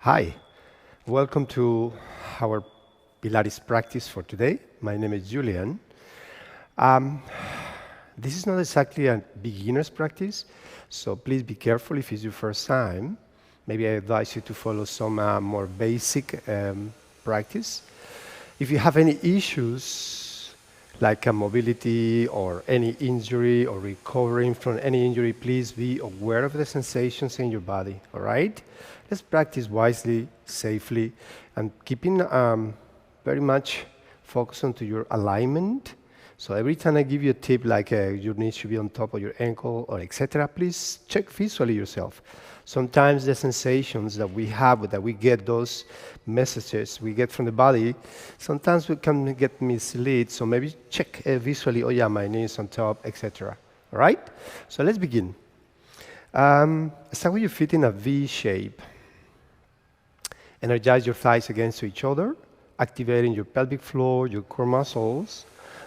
Hi, welcome to our Pilates practice for today. My name is Julian. Um, this is not exactly a beginner's practice, so please be careful if it's your first time. Maybe I advise you to follow some more basic practice. If you have any issues like a mobility or any injury or recovering from any injury, please be aware of the sensations in your body, all right? Let's practice wisely, safely, and keeping very much focus onto your alignment. So every time I give you a tip like your knee should be on top of your ankle or etc., please check visually yourself. Sometimes the sensations that we have, that we get those messages we get from the body, sometimes we can get misled. So maybe check visually, oh yeah, my knee is on top, etc. All right? So let's begin. Start with your feet in a V shape. Energize your thighs against each other, activating your pelvic floor, your core muscles.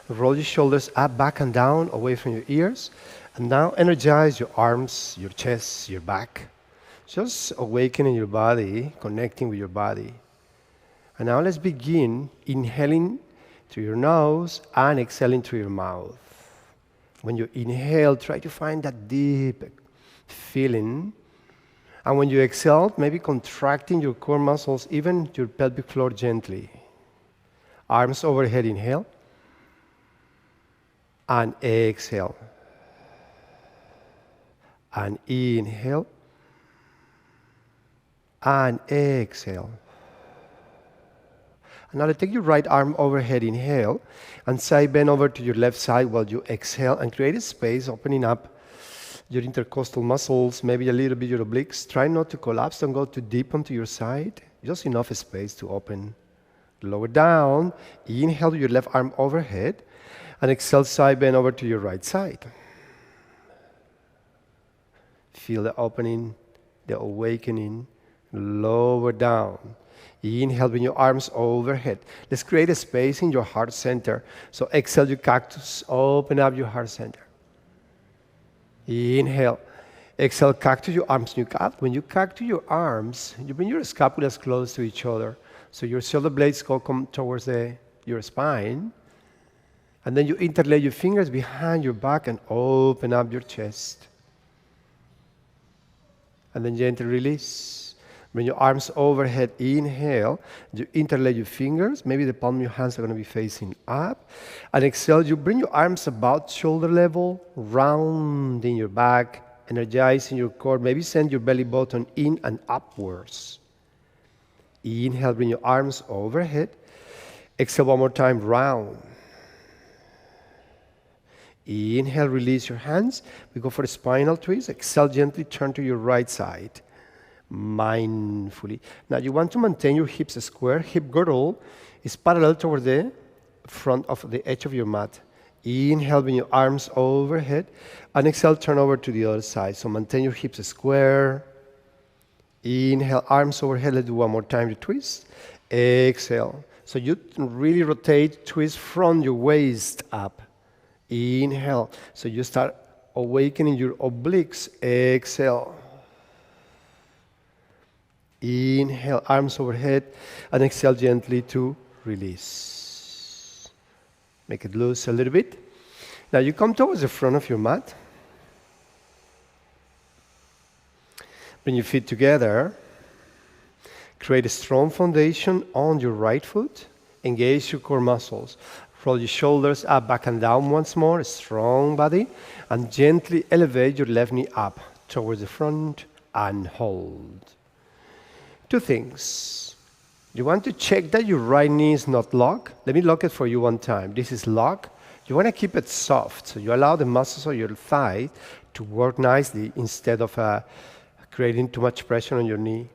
Roll your shoulders up, back, and down, away from your ears. And now energize your arms, your chest, your back. Just awakening your body, connecting with your body. And now let's begin inhaling through your nose and exhaling through your mouth. When you inhale, try to find that deep feeling. And when you exhale, maybe contracting your core muscles, even your pelvic floor gently. Arms overhead, inhale. And exhale. And inhale. And exhale. And now take your right arm overhead, inhale. And side bend over to your left side while you exhale and create a space, opening up your intercostal muscles, maybe a little bit your obliques. Try not to collapse, don't go too deep onto your side. Just enough space to open. Lower down, inhale your left arm overhead, and exhale side bend over to your right side. Feel the opening, the awakening. Lower down. Inhale, bring your arms overhead. Let's create a space in your heart center. So exhale your cactus, open up your heart center. Inhale. Exhale, cactus your arms. When you cactus your arms, you bring your scapulas close to each other. So your shoulder blades come towards your spine. And then you interlay your fingers behind your back and open up your chest. And then gently release. Bring your arms overhead, inhale. You interlay your fingers. Maybe the palm of your hands are going to be facing up. And exhale, you bring your arms about shoulder level, rounding your back, energizing your core. Maybe send your belly button in and upwards. Inhale, bring your arms overhead. Exhale one more time, round. Inhale, release your hands. We go for a spinal twist. Exhale, gently turn to your right side. Mindfully. Now you want to maintain your hips square. Hip girdle is parallel toward the front of the edge of your mat. Inhale, bring your arms overhead. And exhale, turn over to the other side. So maintain your hips square. Inhale, arms overhead. Let's do one more time. You twist. Exhale. So you really rotate, twist from your waist up. Inhale. So you start awakening your obliques. Exhale. Inhale, arms overhead, and exhale gently to release. Make it loose a little bit. Now you come towards the front of your mat. Bring your feet together. Create a strong foundation on your right foot. Engage your core muscles. Roll your shoulders up, back, and down once more. A strong body. And gently elevate your left knee up towards the front and hold. Two things. You want to check that your right knee is not locked. Let me lock it for you one time. This is locked. You want to keep it soft. So you allow the muscles of your thigh to work nicely instead of creating too much pressure on your knee.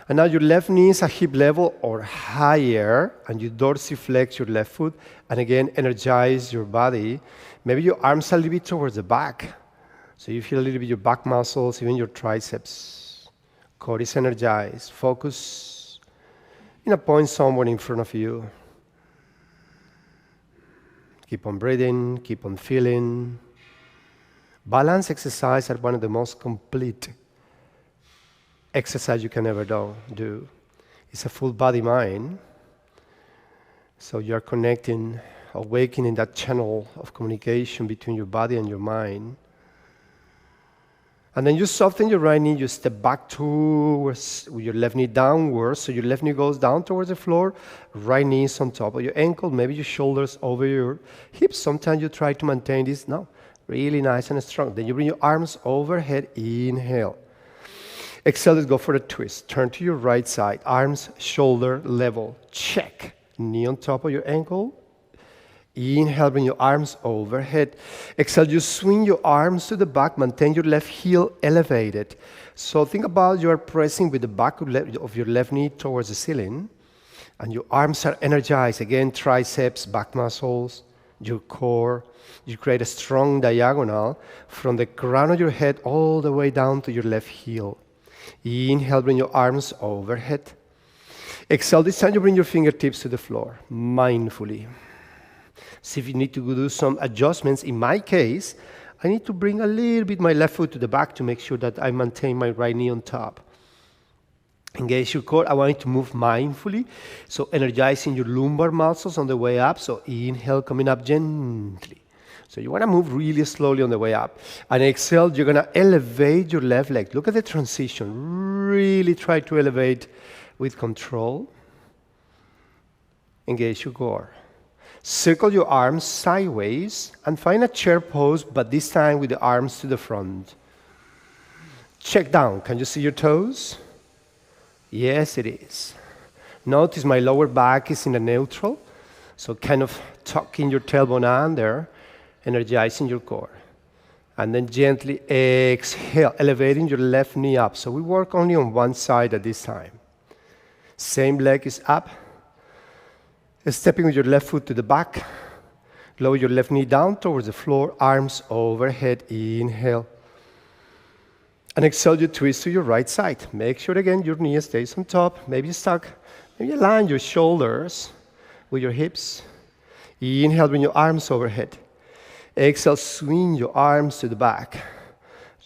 And now your left knee is at hip level or higher, and you dorsiflex your left foot. And again, energize your body. Maybe your arms a little bit towards the back. So you feel a little bit your back muscles, even your triceps. Core is energized. Focus in a point somewhere in front of you. Keep on breathing, keep on feeling. Balance exercise are one of the most complete exercise you can ever do. It's a full body mind. So you're connecting, awakening that channel of communication between your body and your mind. And then you soften your right knee, you step back towards with your left knee downwards, so your left knee goes down towards the floor, right knee is on top of your ankle, maybe your shoulders over your hips. Sometimes you try to maintain this, no, really nice and strong. Then you bring your arms overhead, inhale. Exhale, let's go for a twist. Turn to your right side, arms, shoulder level, check. Knee on top of your ankle. Inhale, bring your arms overhead. Exhale, you swing your arms to the back, maintain your left heel elevated. So think about you are pressing with the back of your left knee towards the ceiling, and your arms are energized. Again, triceps, back muscles, your core. You create a strong diagonal from the crown of your head all the way down to your left heel. Inhale, bring your arms overhead. Exhale, this time you bring your fingertips to the floor, mindfully. See if you need to do some adjustments. In my case, I need to bring a little bit my left foot to the back to make sure that I maintain my right knee on top. Engage your core. I want you to move mindfully. So energizing your lumbar muscles on the way up. So inhale, coming up gently. So you want to move really slowly on the way up. And exhale, you're going to elevate your left leg. Look at the transition. Really try to elevate with control. Engage your core. Circle your arms sideways and find a chair pose, but this time with the arms to the front. Check down. Can you see your toes? Yes, it is. Notice my lower back is in a neutral, so kind of tucking your tailbone under, energizing your core. And then gently exhale, elevating your left knee up. So we work only on one side at this time. Same leg is up. Stepping with your left foot to the back. Lower your left knee down towards the floor, arms overhead, inhale. And exhale, you twist to your right side. Make sure again your knee stays on top, maybe stuck. Maybe align your shoulders with your hips. Inhale, bring your arms overhead. Exhale, swing your arms to the back.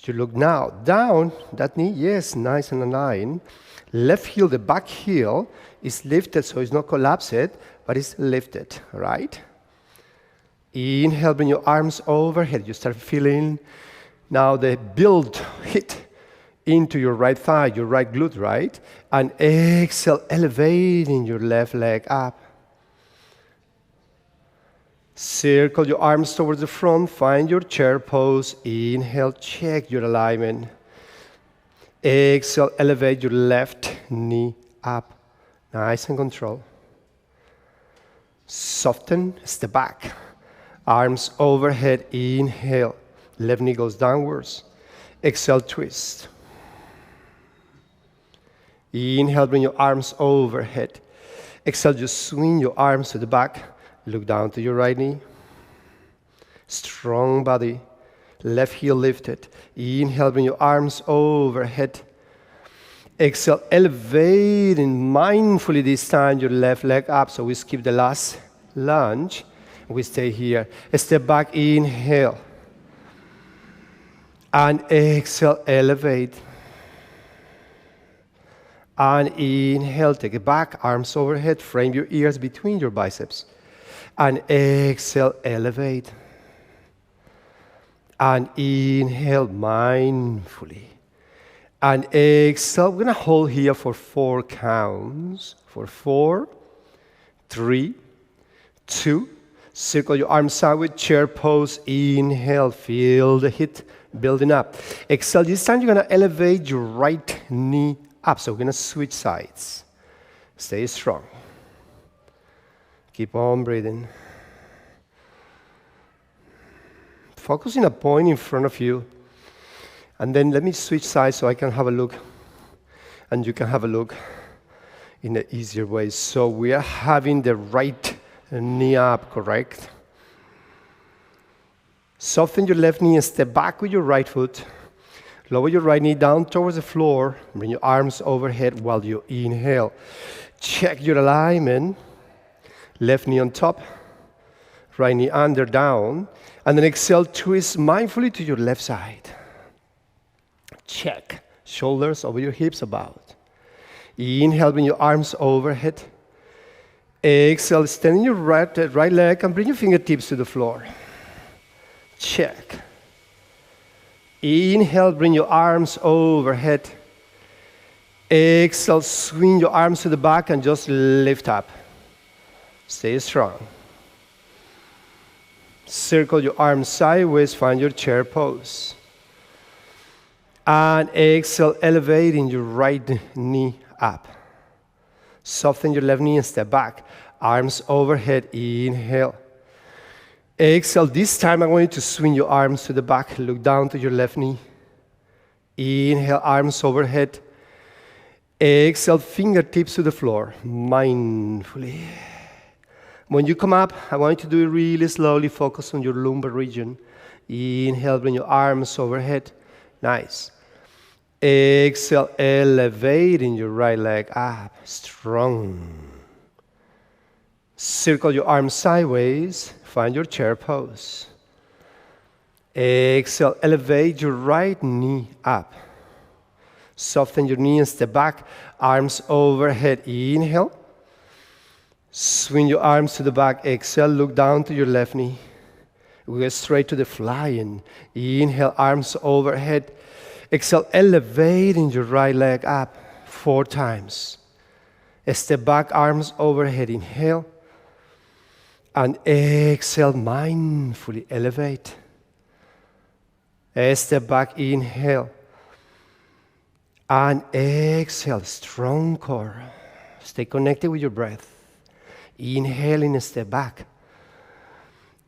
You look now down, that knee, yes, nice and aligned. Left heel, the back heel is lifted, so it's not collapsed, but it's lifted, right? Inhale, bring your arms overhead. You start feeling now the build hit into your right thigh, your right glute, right? And exhale, elevating your left leg up. Circle your arms towards the front. Find your chair pose. Inhale, check your alignment. Exhale, elevate your left knee up. Nice and control. Soften, step back. Arms overhead, inhale. Left knee goes downwards. Exhale, twist. Inhale, bring your arms overhead. Exhale, just swing your arms to the back. Look down to your right knee. Strong body. Left heel lifted. Inhale, bring your arms overhead. Exhale, elevating mindfully this time your left leg up. So we skip the last lunge. We stay here. Step back, inhale. And exhale, elevate. And inhale, take it back, arms overhead, frame your ears between your biceps. And exhale, elevate. And inhale mindfully. And exhale, we're going to hold here for 4 counts. For 4, 3, 2. Circle your arms out with chair pose. Inhale, feel the heat building up. Exhale, this time you're going to elevate your right knee up. So we're going to switch sides. Stay strong. Keep on breathing. Focus on a point in front of you. And then let me switch sides so I can have a look. And you can have a look in an easier way. So we are having the right knee up, correct? Soften your left knee and step back with your right foot. Lower your right knee down towards the floor. Bring your arms overhead while you inhale. Check your alignment. Left knee on top. Right knee under, down. And then exhale, twist mindfully to your left side. Check. Shoulders over your hips about. Inhale, bring your arms overhead. Exhale, extend your right leg and bring your fingertips to the floor. Check. Inhale, bring your arms overhead. Exhale, swing your arms to the back and just lift up. Stay strong. Circle your arms sideways, find your chair pose. And exhale, elevating your right knee up. Soften your left knee and step back. Arms overhead, inhale. Exhale, this time I want you to swing your arms to the back. Look down to your left knee. Inhale, arms overhead. Exhale, fingertips to the floor, mindfully. When you come up, I want you to do it really slowly. Focus on your lumbar region. Inhale, bring your arms overhead. Nice. Exhale, elevating your right leg up. Strong. Circle your arms sideways. Find your chair pose. Exhale, elevate your right knee up. Soften your knee and step back. Arms overhead. Inhale. Swing your arms to the back. Exhale, look down to your left knee. We go straight to the flying. Inhale, arms overhead. Exhale, elevating your right leg up 4 times. Step back, arms overhead. Inhale. And exhale, mindfully elevate. Step back, inhale. And exhale, strong core. Stay connected with your breath. Inhaling, step back.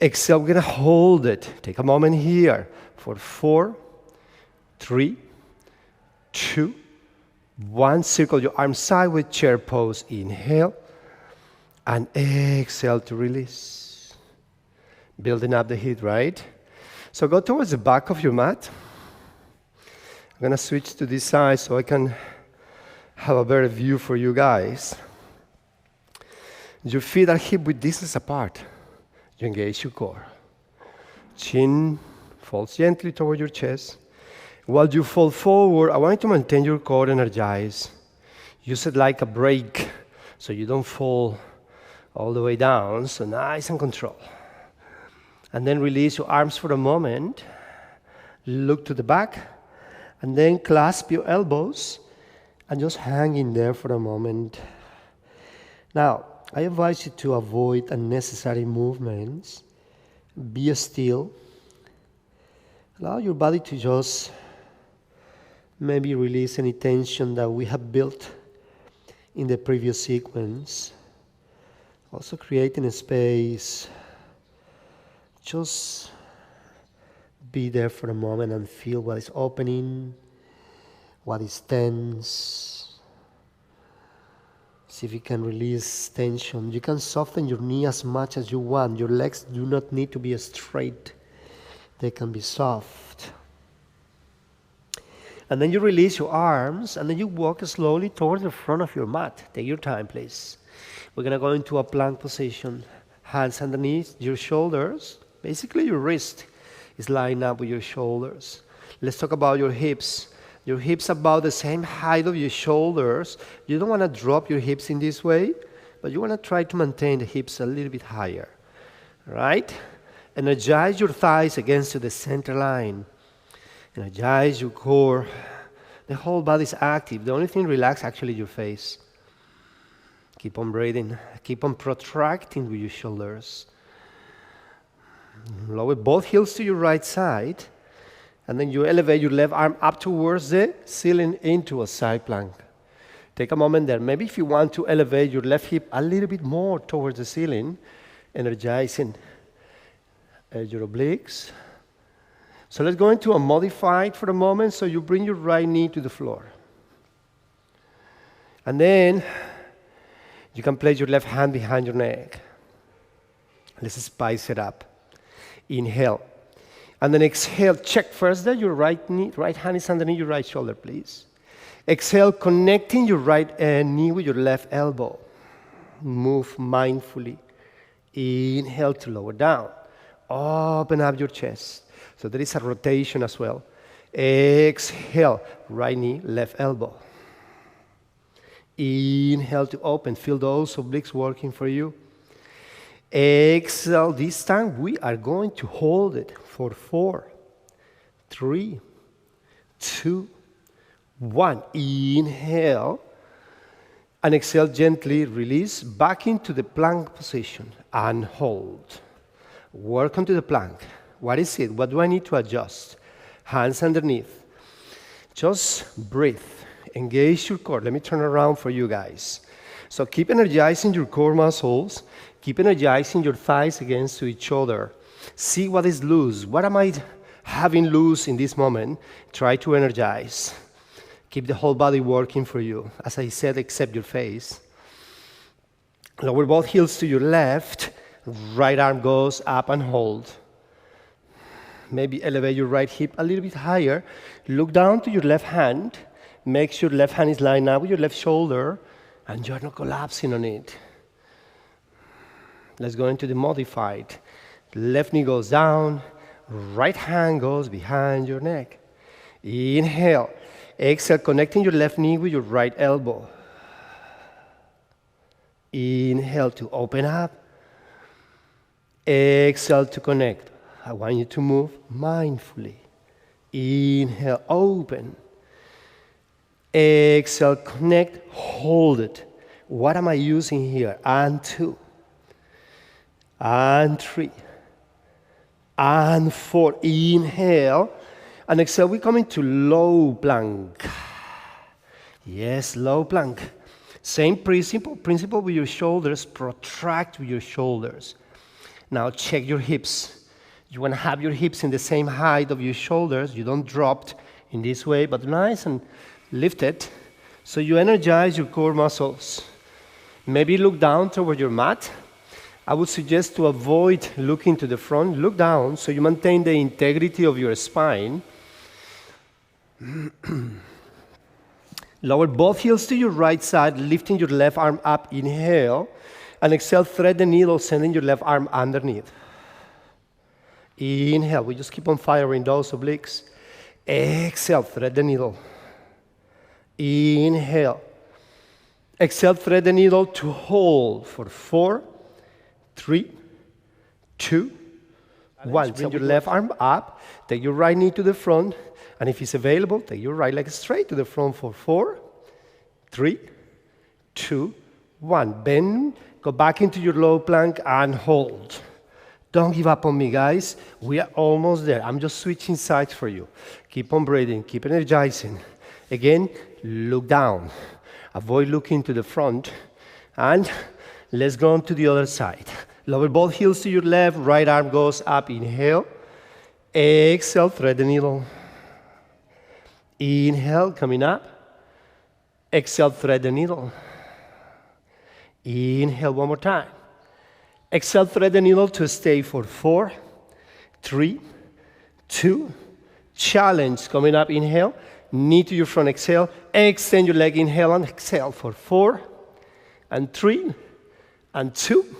Exhale, we're going to hold it. Take a moment here for 4, 3, 2, 1. Circle your arms sideways, chair pose. Inhale. And exhale to release. Building up the heat, right? So go towards the back of your mat. I'm going to switch to this side so I can have a better view for you guys. Your feet are hip-width distance apart. You engage your core. Chin falls gently toward your chest. While you fall forward, I want you to maintain your core energized. Use it like a brake so you don't fall all the way down. So nice and controlled. And then release your arms for a moment. Look to the back. And then clasp your elbows and just hang in there for a moment. Now, I advise you to avoid unnecessary movements. Be still. Allow your body to just maybe release any tension that we have built in the previous sequence. Also creating a space. Just be there for a moment and feel what is opening, what is tense. See if you can release tension. You can soften your knee as much as you want. Your legs do not need to be straight. They can be soft. And then you release your arms, and then you walk slowly towards the front of your mat. Take your time, please. We're going to go into a plank position. Hands underneath your shoulders. Basically, your wrist is lined up with your shoulders. Let's talk about your hips. Your hips about the same height of your shoulders. You don't want to drop your hips in this way, but you want to try to maintain the hips a little bit higher. Right? Energize your thighs against the center line. Energize your core. The whole body is active. The only thing relaxed actually your face. Keep on breathing. Keep on protracting with your shoulders. Lower both heels to your right side. And then you elevate your left arm up towards the ceiling into a side plank. Take a moment there. Maybe if you want to elevate your left hip a little bit more towards the ceiling, energizing your obliques. So let's go into a modified for a moment. So you bring your right knee to the floor. And then you can place your left hand behind your neck. Let's spice it up. Inhale. And then exhale. Check first that your right hand is underneath your right shoulder, please. Exhale, connecting your right knee with your left elbow. Move mindfully. Inhale to lower down. Open up your chest. So there is a rotation as well. Exhale, right knee, left elbow. Inhale to open. Feel those obliques working for you. Exhale. This time we are going to hold it for 4, 3, 2, 1. Inhale. And exhale, gently release back into the plank position and hold. Work onto the plank. What is it? What do I need to adjust? Hands underneath. Just breathe. Engage your core. Let me turn around for you guys. So keep energizing your core muscles. Keep energizing your thighs against each other. See what is loose. What am I having loose in this moment? Try to energize. Keep the whole body working for you. As I said, except your face. Lower both heels to your left. Right arm goes up and hold. Maybe elevate your right hip a little bit higher. Look down to your left hand. Make sure left hand is lined up with your left shoulder and you're not collapsing on it. Let's go into the modified. Left knee goes down. Right hand goes behind your neck. Inhale. Exhale, connecting your left knee with your right elbow. Inhale to open up. Exhale to connect. I want you to move mindfully. Inhale, open. Exhale, connect, hold it. What am I using here? And 2. And 3. And 4. Inhale. And exhale, we come into low plank. Yes, low plank. Same principle with your shoulders. Protract with your shoulders. Now check your hips. You want to have your hips in the same height of your shoulders. You don't drop in this way, but nice and lifted. So you energize your core muscles. Maybe look down toward your mat. I would suggest to avoid looking to the front. Look down so you maintain the integrity of your spine. Lower both heels to your right side, lifting your left arm up. Inhale. And exhale, thread the needle, sending your left arm underneath. Inhale. We just keep on firing those obliques. Exhale, thread the needle. Inhale. Exhale, thread the needle to hold for 4, 3, 2, 1. Bring your left arm up. Take your right knee to the front. And if it's available, take your right leg straight to the front for 4, 3, 2, 1. Bend. Go back into your low plank and hold. Don't give up on me, guys. We are almost there. I'm just switching sides for you. Keep on breathing. Keep energizing. Again, look down. Avoid looking to the front. And let's go on to the other side. Lower both heels to your left. Right arm goes up. Inhale. Exhale. Thread the needle. Inhale. Coming up. Exhale. Thread the needle. Inhale one more time. Exhale, thread the needle to stay for 4, 3, 2. Challenge. Coming up, inhale. Knee to your front, exhale. Extend your leg, inhale and exhale for 4, and 3, and 2,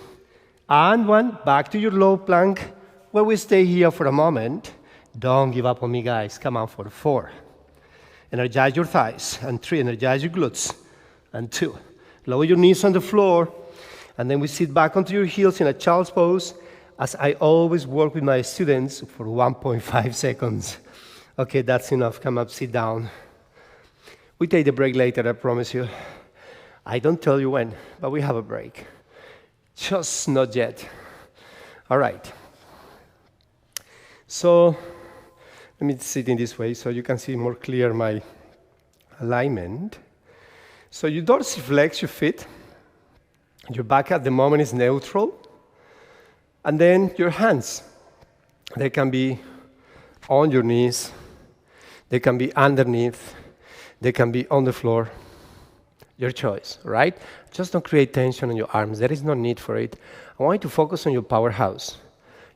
and 1. Back to your low plank where we stay here for a moment. Don't give up on me, guys. Come on for 4. Energize your thighs. And 3, energize your glutes. And 2. Lower your knees on the floor, and then we sit back onto your heels in a child's pose, as I always work with my students for 1.5 seconds. Okay, that's enough. Come up, sit down. We take the break later, I promise you. I don't tell you when, but we have a break. Just not yet. All right. So let me sit in this way so you can see more clear my alignment. So you dorsiflex your feet. Your back at the moment is neutral. And then your hands. They can be on your knees. They can be underneath. They can be on the floor. Your choice, right? Just don't create tension on your arms. There is no need for it. I want you to focus on your powerhouse.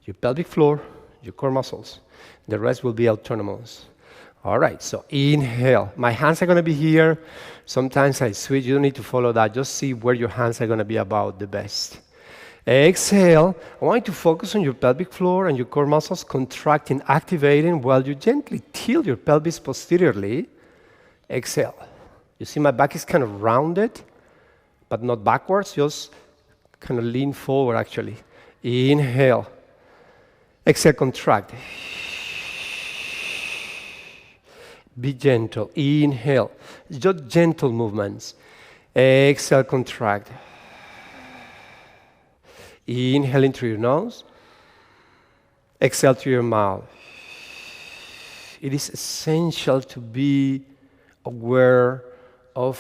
Your pelvic floor, your core muscles. The rest will be autonomous. All right, so inhale. My hands are going to be here. Sometimes I switch. You don't need to follow that. Just see where your hands are going to be about the best. Exhale. I want you to focus on your pelvic floor and your core muscles contracting, activating while you gently tilt your pelvis posteriorly. Exhale. You see my back is kind of rounded, but not backwards, just kind of lean forward actually. Inhale. Exhale, contract. Be gentle. Inhale. Just gentle movements. Exhale, contract. Inhale in through your nose. Exhale through your mouth. It is essential to be aware of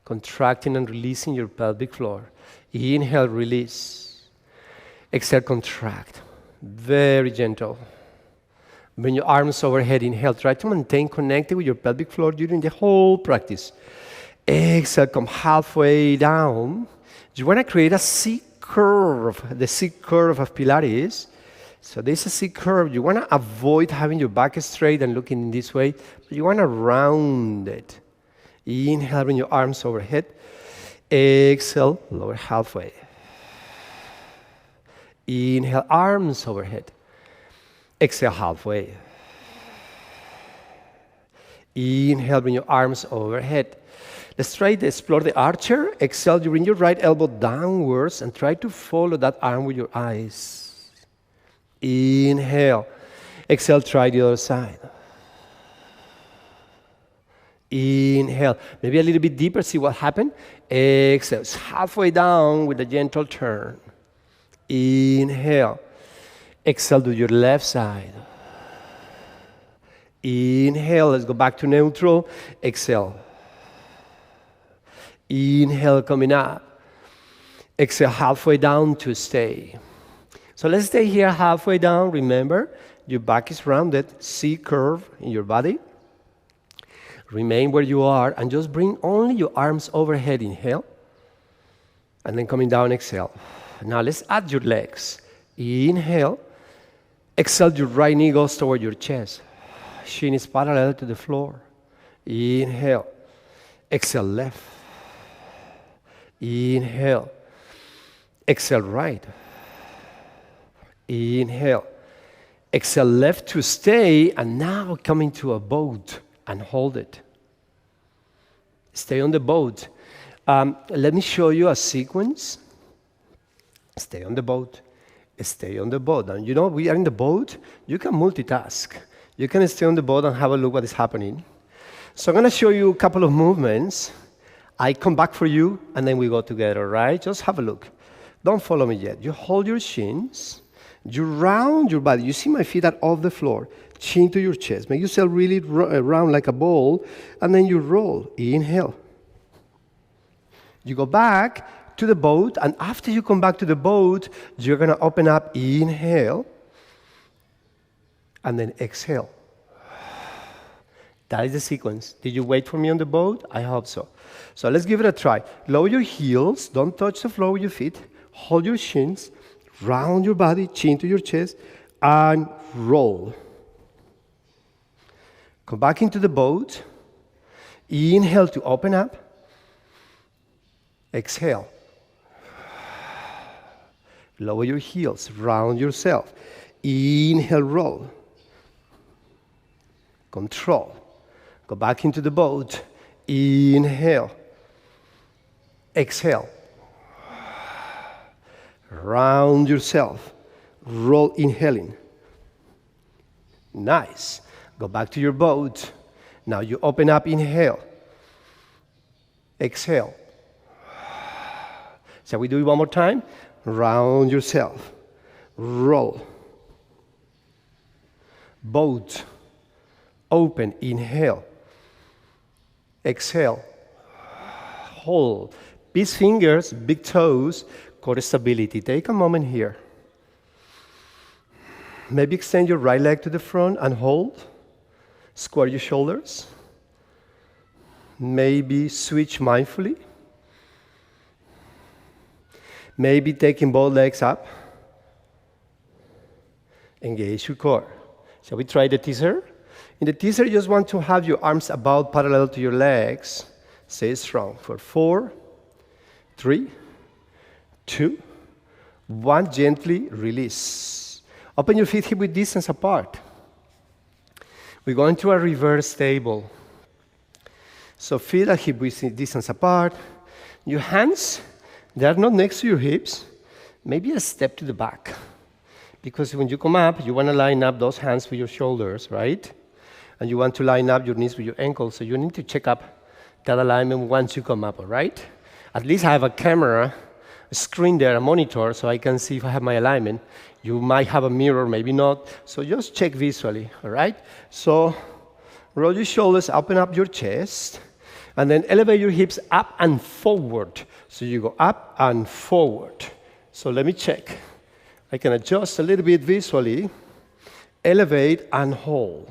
contracting and releasing your pelvic floor. Inhale, release. Exhale, contract. Very gentle. Bring your arms overhead. Inhale. Try to maintain connected with your pelvic floor during the whole practice. Exhale, come halfway down. You want to create a C curve, the C curve of Pilates. So there's a C curve. You want to avoid having your back straight and looking in this way, but you want to round it. Inhale, bring your arms overhead. Exhale, lower halfway. Inhale, arms overhead. Exhale, halfway. Inhale, bring your arms overhead. Let's try to explore the archer. Exhale, you bring your right elbow downwards and try to follow that arm with your eyes. Inhale. Exhale, try the other side. Inhale. Maybe a little bit deeper, see what happened. Exhale. It's halfway down with a gentle turn. Inhale. Exhale, do your left side. Inhale, let's go back to neutral. Exhale. Inhale, coming up. Exhale, halfway down to stay. So let's stay here halfway down. Remember, your back is rounded, C curve in your body. Remain where you are and just bring only your arms overhead. Inhale. And then coming down, exhale. Now let's add your legs. Inhale. Exhale, your right knee goes toward your chest. Shin is parallel to the floor. Inhale. Exhale, left. Inhale. Exhale, right. Inhale. Exhale, left to stay, and now coming to a boat and hold it. Stay on the boat. Let me show you a sequence. Stay on the boat. Stay on the boat. And you know, we are in the boat. You can multitask. You can stay on the boat and have a look what is happening. So I'm going to show you a couple of movements. I come back for you, and then we go together, right? Just have a look. Don't follow me yet. You hold your shins. You round your body. You see my feet are off the floor. Chin to your chest. Make yourself really round like a ball, and then you roll. Inhale. You go back to the boat, and after you come back to the boat, you're going to open up. Inhale. And then exhale. That is the sequence. Did you wait for me on the boat? I hope so. So let's give it a try. Lower your heels. Don't touch the floor with your feet. Hold your shins. Round your body, chin to your chest, and roll. Come back into the boat. Inhale to open up. Exhale. Lower your heels. Round yourself. Inhale, roll. Control. Go back into the boat. Inhale. Exhale. Round yourself. Roll, inhaling. Nice. Go back to your boat. Now you open up, inhale. Exhale. Shall we do it one more time? Round yourself. Roll. Boat. Open, inhale. Exhale. Hold. Big fingers, big toes, core stability. Take a moment here. Maybe extend your right leg to the front and hold. Square your shoulders. Maybe switch mindfully. Maybe taking both legs up. Engage your core. Shall we try the teaser? In the teaser, you just want to have your arms about parallel to your legs. Stay strong for 4, 3, 2, One, gently release. Open your feet hip width distance apart. We're going to a reverse table. So feet are hip width distance apart. Your hands, they are not next to your hips. Maybe a step to the back. Because when you come up, you want to line up those hands with your shoulders, right? And you want to line up your knees with your ankles. So you need to check up that alignment once you come up, all right? At least I have a camera, a screen there, a monitor, so I can see if I have my alignment. You might have a mirror, maybe not. So just check visually, all right? So roll your shoulders, open up your chest, and then elevate your hips up and forward. So you go up and forward. So let me check. I can adjust a little bit visually. Elevate and hold.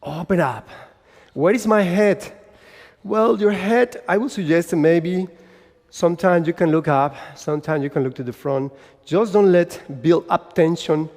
Open up. Where is my head? Well, your head, I would suggest that maybe sometimes you can look up, sometimes you can look to the front. Just don't let build up tension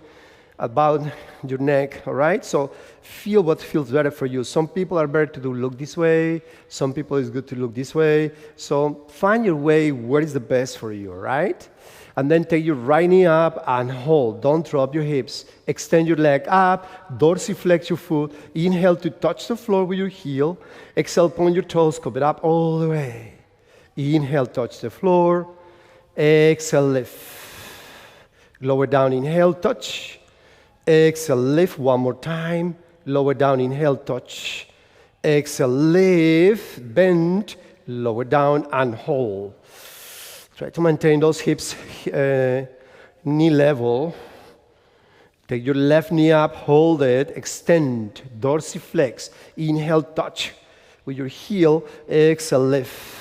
about your neck, all right? So feel what feels better for you. Some people are better to look this way. Some people it's good to look this way. So find your way where is the best for you, all right? And then take your right knee up and hold. Don't drop your hips. Extend your leg up. Dorsiflex your foot. Inhale to touch the floor with your heel. Exhale, point your toes, cup it up all the way. Inhale, touch the floor. Exhale, lift. Lower down, inhale, touch. Exhale, lift one more time. Lower down, inhale, touch. Exhale, lift, bend, lower down, and hold. Try to maintain those hips knee level. Take your left knee up, hold it, extend, dorsiflex. Inhale, touch with your heel. Exhale, lift.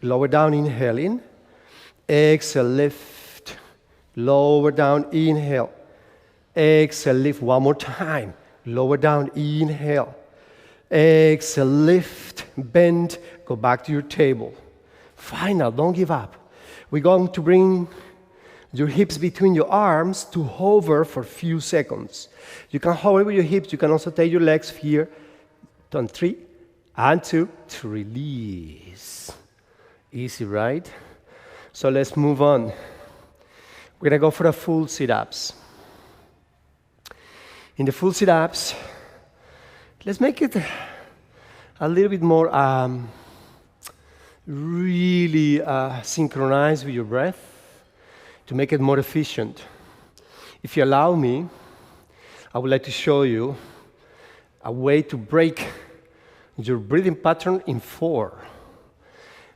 Lower down, inhale in. Exhale, lift. Lower down, inhale. Exhale, lift one more time. Lower down, inhale. Exhale, lift, bend, go back to your table. Final, don't give up. We're going to bring your hips between your arms to hover for a few seconds. You can hover with your hips. You can also take your legs here. On 3 and 2 to release. Easy, right? So let's move on. We're going to go for the full sit-ups. In the full sit-ups, let's make it a little bit more really synchronized with your breath to make it more efficient. If you allow me, I would like to show you a way to break your breathing pattern in 4.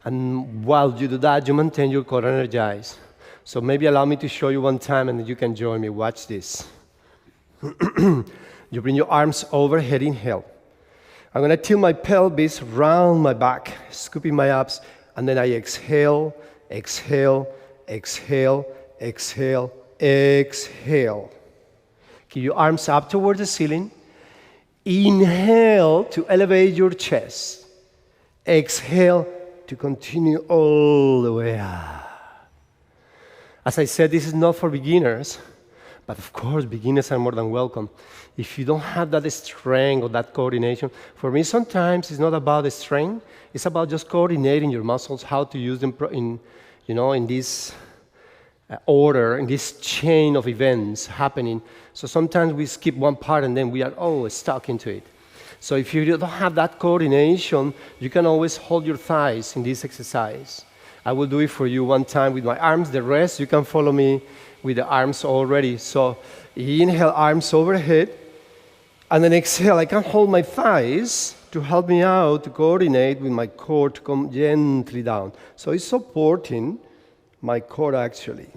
And while you do that, you maintain your core energized. So maybe allow me to show you one time and then you can join me. Watch this. You bring your arms overhead, inhale. I'm going to tilt my pelvis round my back, scooping my abs, and then I exhale, exhale, exhale, exhale, exhale. Keep your arms up towards the ceiling. Inhale to elevate your chest. Exhale to continue all the way up. As I said, this is not for beginners, but of course, beginners are more than welcome. If you don't have that strength or that coordination, for me, sometimes it's not about the strength. It's about just coordinating your muscles, how to use them in this order, in this chain of events happening. So sometimes we skip one part and then we are stuck into it. So if you don't have that coordination, you can always hold your thighs in this exercise. I will do it for you one time with my arms. The rest, you can follow me with the arms already. So inhale, arms overhead. And then exhale, I can hold my thighs to help me out to coordinate with my core to come gently down. So it's supporting my core actually.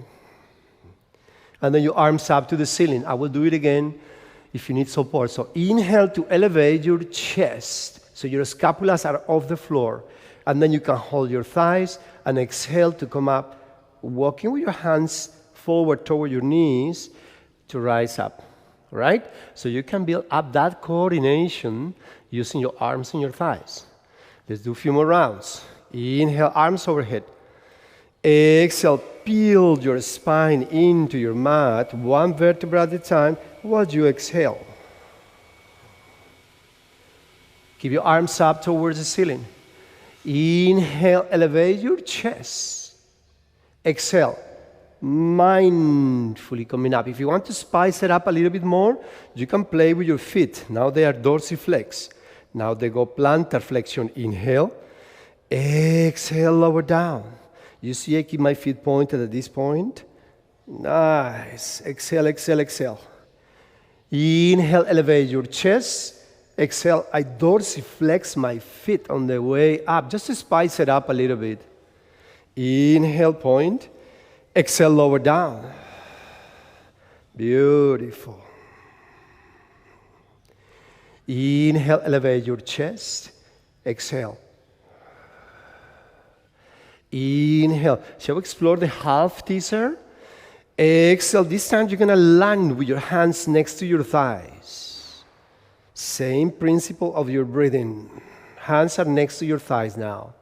And then your arms up to the ceiling. I will do it again if you need support. So inhale to elevate your chest. So your scapulas are off the floor. And then you can hold your thighs and exhale to come up, walking with your hands forward toward your knees to rise up. Right? So you can build up that coordination using your arms and your thighs. Let's do a few more rounds. Inhale, arms overhead. Exhale, build your spine into your mat, one vertebra at a time, while you exhale. Keep your arms up towards the ceiling. Inhale, elevate your chest. Exhale, mindfully coming up. If you want to spice it up a little bit more, you can play with your feet. Now they are dorsiflex. Now they go plantar flexion. Inhale. Exhale, lower down. You see I keep my feet pointed at this point. Nice. Exhale, exhale, exhale. Inhale, elevate your chest. Exhale, I dorsiflex my feet on the way up, just to spice it up a little bit. Inhale, point. Exhale, lower down. Beautiful. Inhale, elevate your chest. Exhale. Inhale. Shall we explore the half teaser? Exhale. This time you're going to land with your hands next to your thighs. Same principle of your breathing. Hands are next to your thighs now.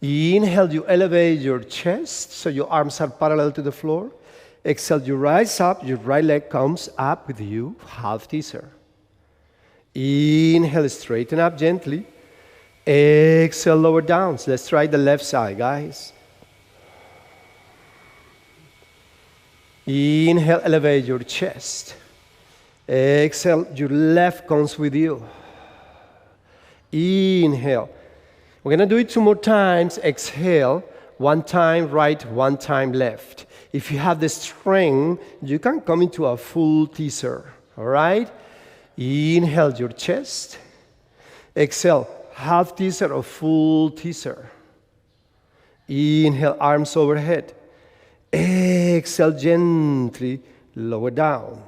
Inhale, you elevate your chest so your arms are parallel to the floor. Exhale, you rise up, your right leg comes up with you, half teaser. Inhale, straighten up gently. Exhale, lower down. So let's try the left side, guys. Inhale, elevate your chest. Exhale, your left comes with you. Inhale. We're going to do it 2 more times. Exhale, 1 time right, 1 time left. If you have the strength, you can come into a full teaser. All right? Inhale your chest. Exhale, half teaser or full teaser. Inhale, arms overhead. Exhale, gently lower down.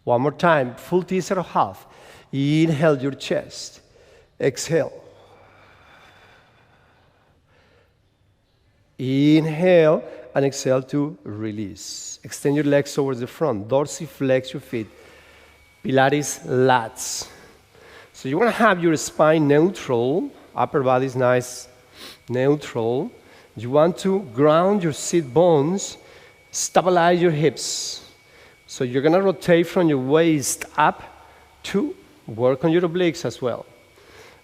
1 more time, full teaser or half. Inhale your chest. Exhale. Inhale and exhale to release. Extend your legs towards the front. Dorsiflex your feet. Pilates lats. So you want to have your spine neutral. Upper body is nice, neutral. You want to ground your sit bones. Stabilize your hips. So you're going to rotate from your waist up to work on your obliques as well.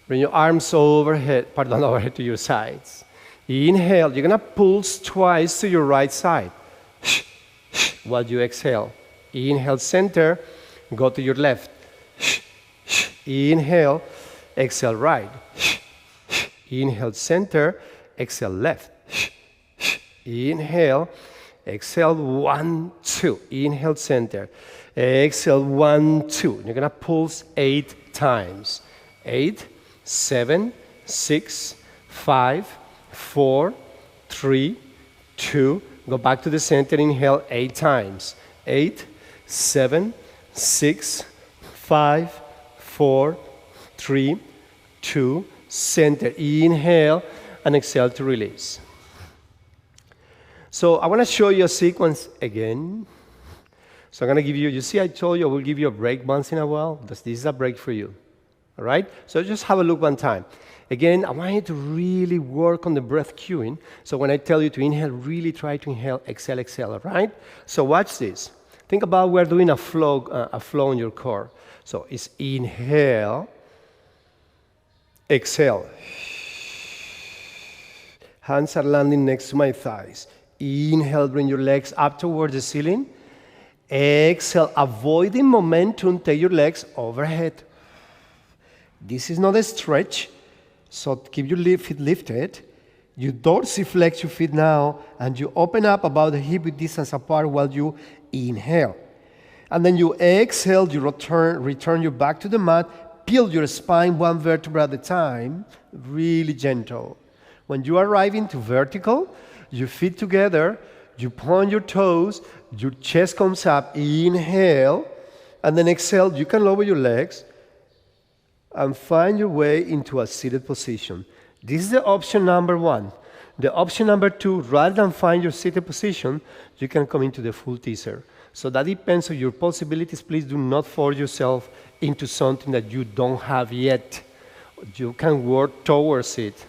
Bring your arms overhead to your sides. Inhale, you're going to pulse twice to your right side. While you exhale. Inhale, center, go to your left. Inhale, exhale, right. Inhale, center, exhale, left. Inhale, exhale, 1, 2. Inhale, center. Exhale, 1, 2. You're going to pulse 8 times. 8, 7, 6, 5, 4, 3, 2. Go back to the center. Inhale 8 times. 8, 7, 6, 5, 4, 3, 2. Center. Inhale and exhale to release. So I want to show you a sequence again. So I'm going to give you, you see I told you I will give you a break once in a while. This is a break for you. All right? So just have a look one time. Again, I want you to really work on the breath cueing. So when I tell you to inhale, really try to inhale, exhale, exhale, all right? So watch this. Think about we're doing a flow in your core. So it's inhale, exhale. Hands are landing next to my thighs. Inhale, bring your legs up towards the ceiling. Exhale, avoiding momentum, take your legs overhead. This is not a stretch, so keep your feet lifted. You dorsiflex your feet now, and you open up about the hip width distance apart while you inhale. And then you exhale, you return your back to the mat, peel your spine 1 vertebra at a time, really gentle. When you arrive into vertical, your feet together, you point your toes, your chest comes up, inhale, and then exhale, you can lower your legs and find your way into a seated position. This is the option number 1. The option number 2, rather than find your seated position, you can come into the full teaser. So that depends on your possibilities. Please do not force yourself into something that you don't have yet. You can work towards it.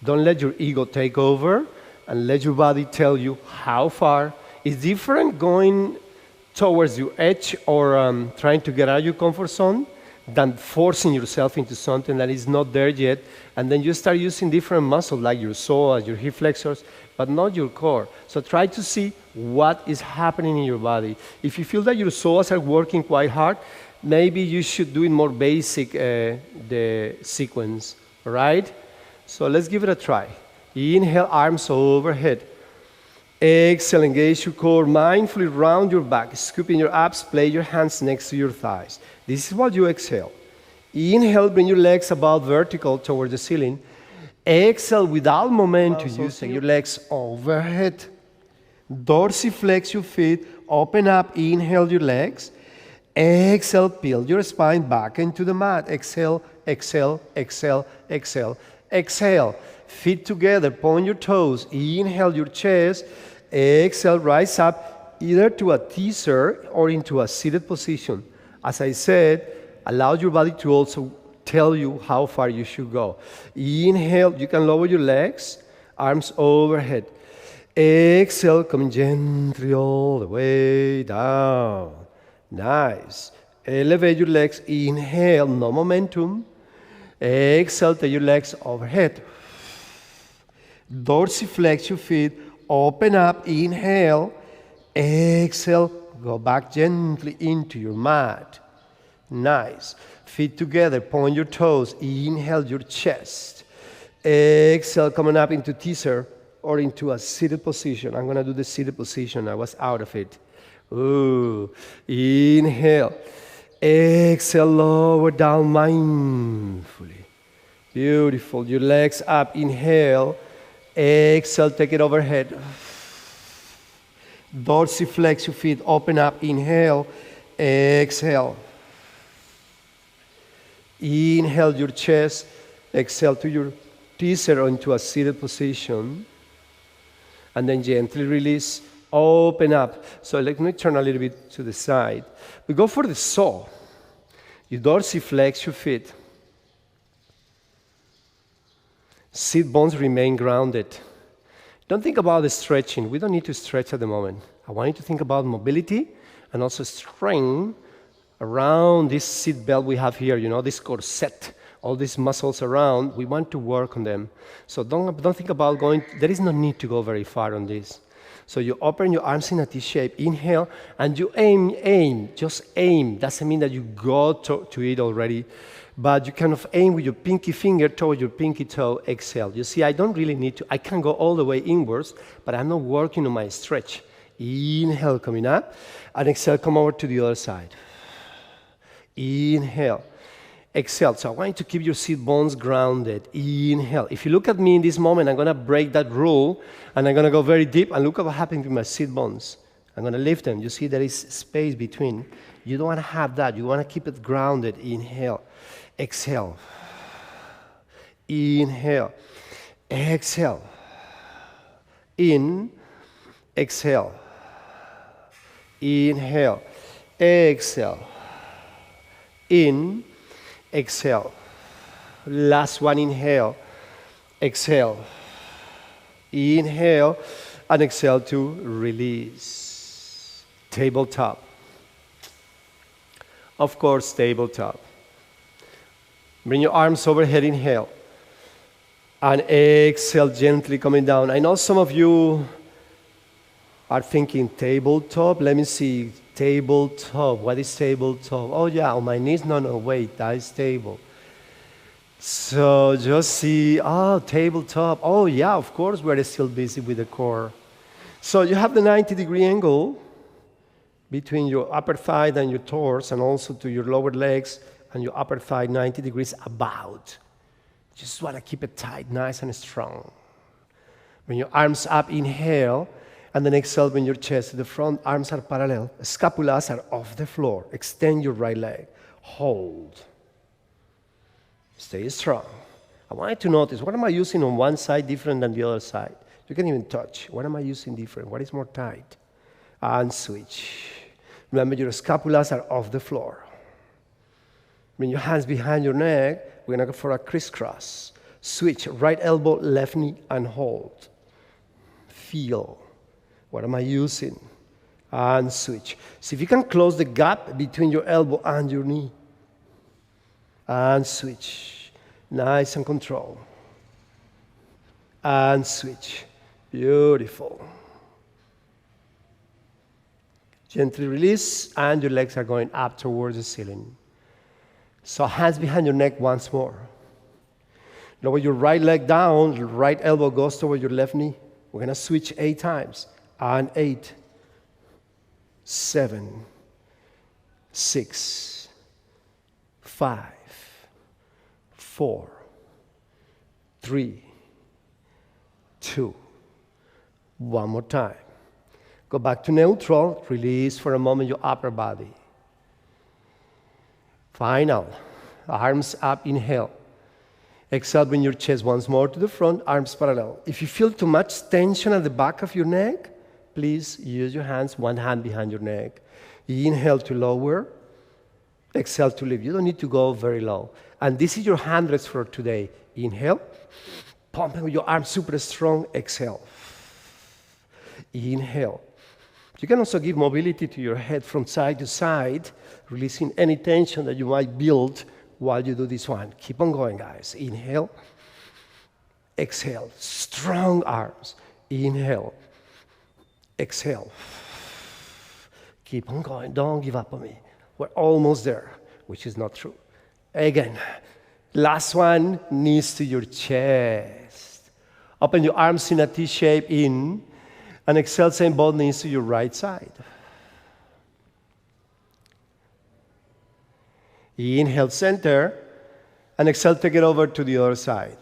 Don't let your ego take over and let your body tell you how far. It's different going towards your edge or trying to get out of your comfort zone than forcing yourself into something that is not there yet. And then you start using different muscles like your psoas, your hip flexors, but not your core. So try to see what is happening in your body. If you feel that your psoas are working quite hard, maybe you should do it more basic, the sequence, all right? So let's give it a try. Inhale, arms overhead. Exhale, engage your core, mindfully round your back, scooping your abs, place your hands next to your thighs. This is what you exhale. Inhale, bring your legs about vertical towards the ceiling. Exhale, without momentum, using your legs overhead. Dorsiflex your feet, open up, inhale your legs. Exhale, peel your spine back into the mat. Exhale, exhale, exhale, exhale, exhale. Feet together, point your toes, inhale your chest. Exhale, rise up either to a teaser or into a seated position. As I said, allow your body to also tell you how far you should go. Inhale, you can lower your legs, arms overhead. Exhale, coming gently all the way down. Nice. Elevate your legs, inhale, no momentum. Exhale, take your legs overhead. Dorsiflex your feet, open up, inhale. Exhale, go back gently into your mat. Nice. Feet together, point your toes, inhale your chest. Exhale, coming up into teaser or into a seated position. I'm going to do the seated position. I was out of it. Ooh. Inhale. Exhale, lower down mindfully. Beautiful. Your legs up. Inhale. Exhale, take it overhead. Dorsiflex your feet. Open up. Inhale. Exhale. Inhale your chest. Exhale to your teaser or into a seated position. And then gently release. Open up. So let me turn a little bit to the side. We go for the saw. You dorsiflex your feet. Sit bones remain grounded. Don't think about the stretching. We don't need to stretch at the moment. I want you to think about mobility and also strength around this seat belt we have here, this corset, all these muscles around. We want to work on them. So don't think about going. There is no need to go very far on this. So you open your arms in a T shape, inhale, and you aim, just aim. Doesn't mean that you go to it already, but you kind of aim with your pinky finger toward your pinky toe, exhale. You see, I don't really need to, I can go all the way inwards, but I'm not working on my stretch. Inhale, coming up, and exhale, come over to the other side. Inhale. Exhale. So I want you to keep your seat bones grounded. Inhale. If you look at me in this moment, I'm going to break that rule, and I'm going to go very deep, and look at what happened with my seat bones. I'm going to lift them. You see there is space between. You don't want to have that. You want to keep it grounded. Inhale. Exhale. Inhale. Exhale. In. Exhale. Inhale. Exhale. In. Exhale. Last one, inhale. Exhale. Inhale and exhale to release. Tabletop. Of course, tabletop. Bring your arms overhead, inhale. And exhale, gently coming down. I know some of you are thinking tabletop. Let me see. Tabletop. What is tabletop? Oh, yeah, on my knees. No, wait, that is table. So just see, tabletop. Oh, yeah, of course, we're still busy with the core. So you have the 90-degree angle between your upper thigh and your torso, and also to your lower legs and your upper thigh, 90 degrees about. Just want to keep it tight, nice and strong. Bring your arms up, inhale. And then exhale, bring your chest to the front, arms are parallel, scapulas are off the floor. Extend your right leg. Hold. Stay strong. I want you to notice, what am I using on one side different than the other side? You can even touch. What am I using different? What is more tight? And switch. Remember, your scapulas are off the floor. Bring your hands behind your neck. We're going to go for a crisscross. Switch, right elbow, left knee, and hold. Feel. What am I using? And switch. See if you can close the gap between your elbow and your knee. and switch. Nice and controlled. And switch. Beautiful. Gently release, and your legs are going up towards the ceiling. So hands behind your neck once more. Lower your right leg down, your right elbow goes toward your left knee. We're going to switch 8 times. And 8, 7, 6, 5, 4, 3, 2. One more time. Go back to neutral. Release for a moment your upper body. Final. Arms up, inhale. Exhale, bring your chest once more to the front, arms parallel. If you feel too much tension at the back of your neck, please use your hands, one hand behind your neck. Inhale to lower. Exhale to lift. You don't need to go very low. And this is your hand rest for today. Inhale. Pumping with your arms super strong. Exhale. Inhale. You can also give mobility to your head from side to side, releasing any tension that you might build while you do this one. Keep on going, guys. Inhale. Exhale. Strong arms. Inhale. Exhale. Keep on going. Don't give up on me. We're almost there, which is not true. Again. Last one, knees to your chest. Open your arms in a T shape in, and exhale, send both knees to your right side. Inhale, center, and exhale, take it over to the other side.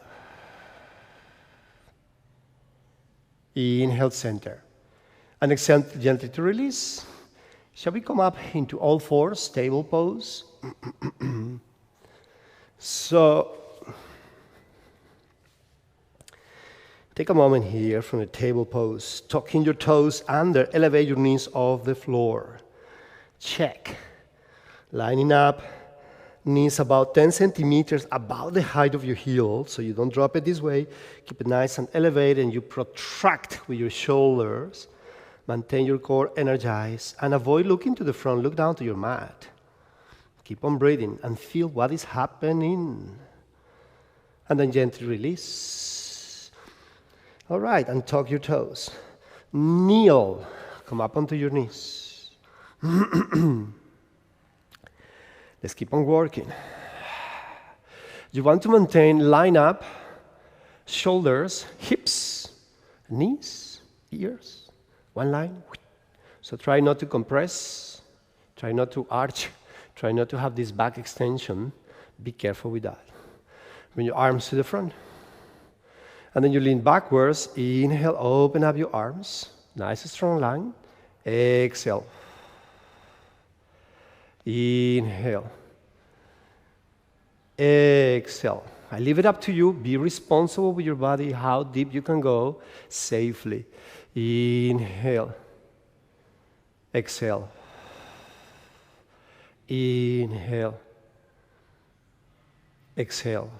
Inhale, center, and exhale gently to release. Shall we come up into all fours, table pose? So, take a moment here from the table pose. Tucking your toes under, elevate your knees off the floor. Check. Lining up, knees about 10 centimeters above the height of your heel, so you don't drop it this way. Keep it nice and elevated, and you protract with your shoulders. Maintain your core energized, and avoid looking to the front. Look down to your mat. Keep on breathing and feel what is happening. And then gently release. All right, and tuck your toes. Kneel. Come up onto your knees. Let's keep on working. You want to maintain line up, shoulders, hips, knees, ears. One line. So try not to compress. Try not to arch. Try not to have this back extension. Be careful with that. Bring your arms to the front. And then you lean backwards. Inhale, open up your arms. Nice, strong line. Exhale. Inhale. Exhale. I leave it up to you. Be responsible with your body, how deep you can go safely. Inhale. Exhale. Inhale. Exhale.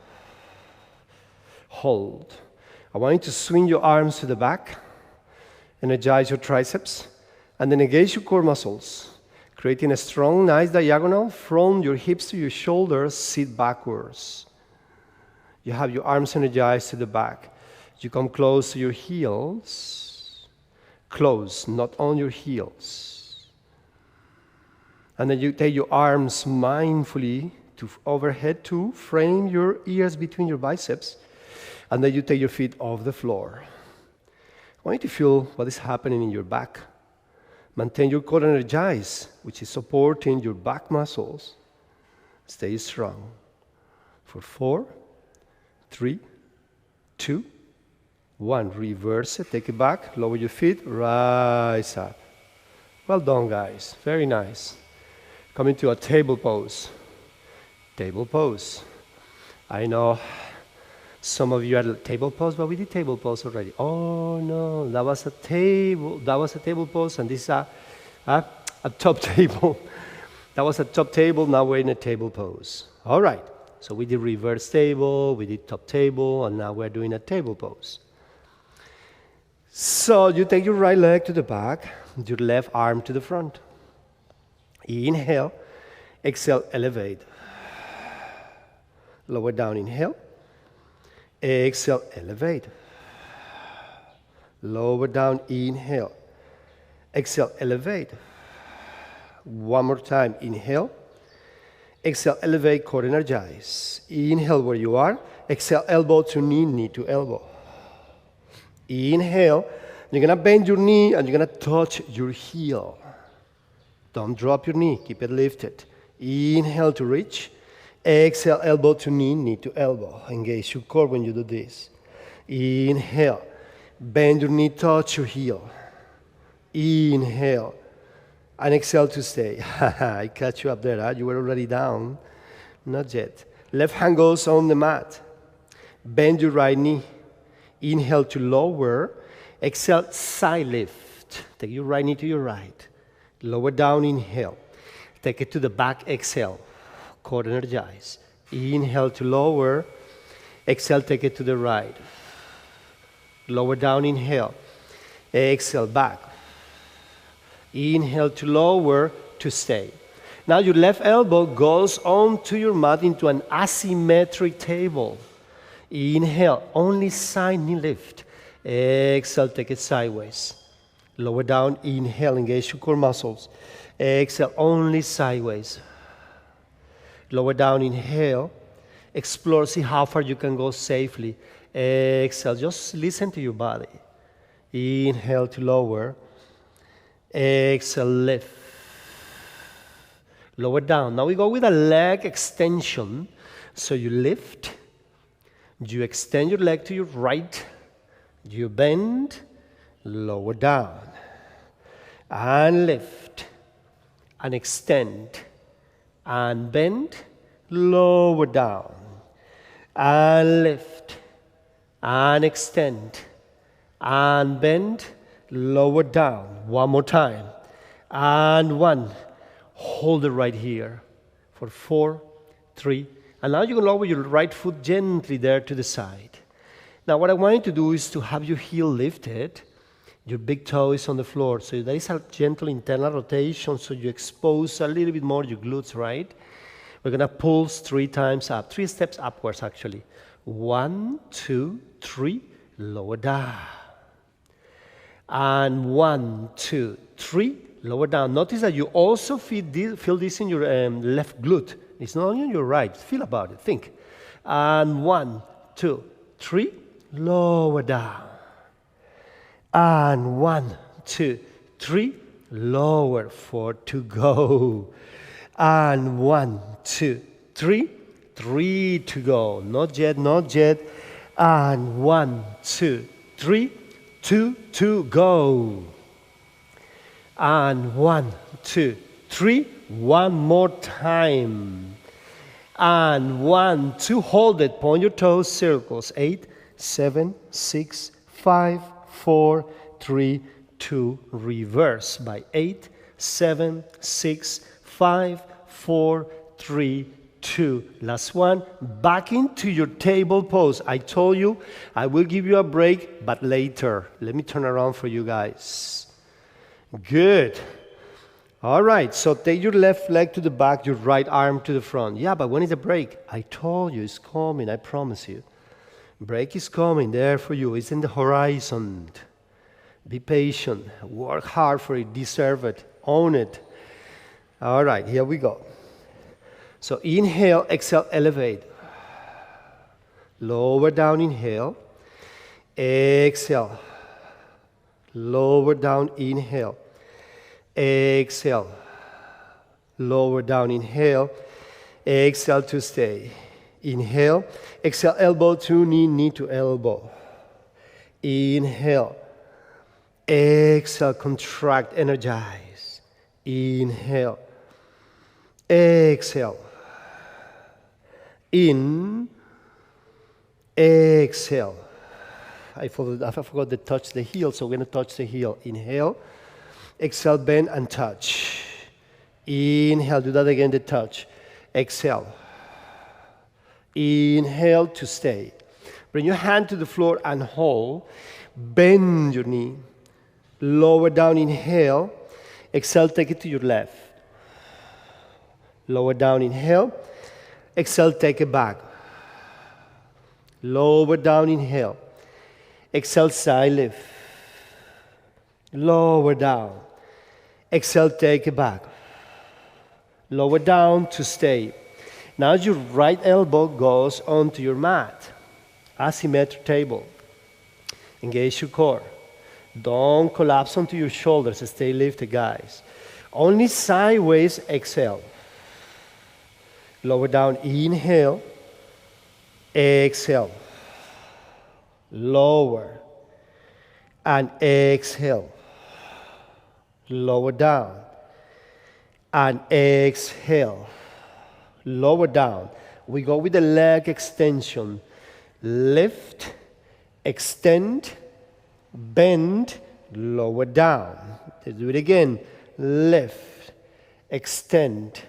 Hold. I want you to swing your arms to the back, energize your triceps, and then engage your core muscles, creating a strong, nice diagonal from your hips to your shoulders. Sit backwards. You have your arms energized to the back. You come close to your heels. Close, not on your heels. And then you take your arms mindfully to overhead to frame your ears between your biceps. And then you take your feet off the floor. I want you to feel what is happening in your back. Maintain your core energized, which is supporting your back muscles. Stay strong. For 4, 3, 2, 1. Reverse it. Take it back. Lower your feet. Rise up. Well done, guys. Very nice. Coming to a table pose. Table pose. I know some of you are at table pose, but we did table pose already. Oh no, that was a table. That was a table pose, and this is a top table. That was a top table. Now we're in a table pose. All right. So we did reverse table, we did top table, and now we're doing a table pose. So you take your right leg to the back, your left arm to the front. Inhale, exhale, elevate. Lower down, inhale. Exhale, elevate. Lower down, inhale. Exhale, elevate. One more time, inhale. Exhale, elevate, core energize. Inhale where you are. Exhale, elbow to knee, knee to elbow. Inhale. You're going to bend your knee and you're going to touch your heel. Don't drop your knee. Keep it lifted. Inhale to reach. Exhale, elbow to knee, knee to elbow. Engage your core when you do this. Inhale. Bend your knee, touch your heel. Inhale. And exhale to stay. I catch you up there. Huh? You were already down. Not yet. Left hand goes on the mat. Bend your right knee. Inhale to lower. Exhale, side lift. Take your right knee to your right. Lower down, inhale. Take it to the back, exhale. Core energize. Inhale to lower. Exhale, take it to the right. Lower down, inhale. Exhale, back. Inhale to lower, to stay. Now your left elbow goes onto your mat into an asymmetric table. Inhale, only side knee lift. Exhale, take it sideways. Lower down, inhale, engage your core muscles. Exhale, only sideways. Lower down, inhale. Explore, see how far you can go safely. Exhale, just listen to your body. Inhale to lower. Exhale, lift. Lower down. Now we go with a leg extension. So you lift. You extend your leg to your right. You bend. Lower down. And lift. And extend. And bend. Lower down. And lift. And extend. And bend. Lower down. One more time. And one. Hold it right here for 4, 3. And now you can lower your right foot gently there to the side. Now what I want you to do is to have your heel lifted. Your big toe is on the floor. So there is a gentle internal rotation so you expose a little bit more your glutes, right? We're going to pulse 3 times up. 3 steps upwards actually. 1, 2, 3. Lower down. And 1, 2, 3, lower down. Notice that you also feel this in your left glute. It's not only on your right. Feel about it. Think. And 1, 2, 3, lower down. And 1, 2, 3, lower. 4 to go. And 1, 2, 3, 3 to go. Not yet, not yet. And 1, 2, 3, 2 to go. And 1, 2, 3. One more time. And 1, 2. Hold it. Point your toes. Circles. 8, 7, 6, 5, 4, 3, 2. Reverse by 8, 7, 6, 5, 4, 3, 2. Last one. Back into your table pose. I told you I will give you a break, but later. Let me turn around for you guys. Good. All right. So take your left leg to the back, your right arm to the front. Yeah, but when is the break? I told you it's coming. I promise you. Break is coming there for you. It's in the horizon. Be patient. Work hard for it. Deserve it. Own it. All right. Here we go. So inhale, exhale, elevate. Lower down, inhale. Exhale. Lower down, inhale. Exhale. Lower down, inhale. Exhale to stay. Inhale. Exhale, elbow to knee, knee to elbow. Inhale. Exhale, contract, energize. Inhale. Exhale. In, exhale. I forgot to touch the heel, so we're going to touch the heel. Inhale, exhale, bend and touch. Inhale, do that again, the touch. Exhale. Inhale to stay. Bring your hand to the floor and hold. Bend your knee. Lower down, inhale. Exhale, take it to your left. Lower down, inhale. Exhale, take it back. Lower down, inhale. Exhale, side lift. Lower down. Exhale, take it back. Lower down to stay. Now your right elbow goes onto your mat. Asymmetric table. Engage your core. Don't collapse onto your shoulders. Stay lifted, guys. Only sideways exhale. Lower down, inhale. Exhale. Lower. And exhale. Lower down. And exhale. Lower down. We go with the leg extension. Lift, extend, bend, lower down. Let's do it again. Lift, extend,